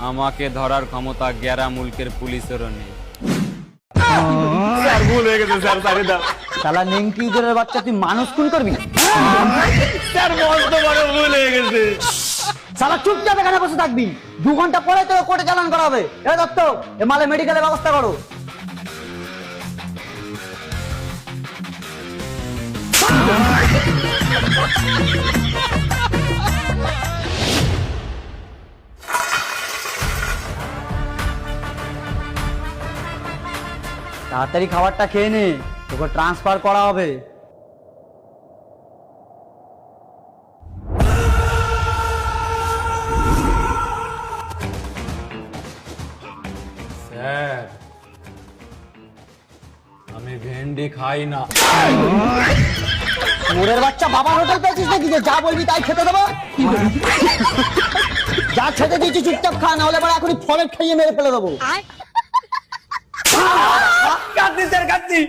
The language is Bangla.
আমাকে ধরার ক্ষমতা গ্যারা মুলকের পুলিশেরও নেই। স্যার ভুল হয়ে গেছে স্যার, সারি দাও। শালা নেংটি ইঁদুরের বাচ্চা, তুই মানুষ খুন করবি? স্যার মস্ত বড় ভুল হয়ে গেছে। শালা চুপচাপ এখানে বসে থাকবি, 2 ঘন্টা পরে তোকে কোর্টে চালান করা হবে। এ দত্ত, এ মালে মেডিকেলের ব্যবস্থা করো। তাড়াতাড়ি খাবারটা খেয়ে নে, তোকে ট্রান্সফার করা হবে। স্যার, আমি ভেন্ডি খাই না। মোরের বাচ্চা, বাবার হোটেল পেয়েছিস নাকি যে যা বলবি তাই খেতে দেবো? যা খেতে দিয়েছি চুপচাপ খা, না হলে এবার এখনই ফলের খাইয়ে মেরে ফেলে দেবো। কাঁদছি স্যার, কাঁদছি।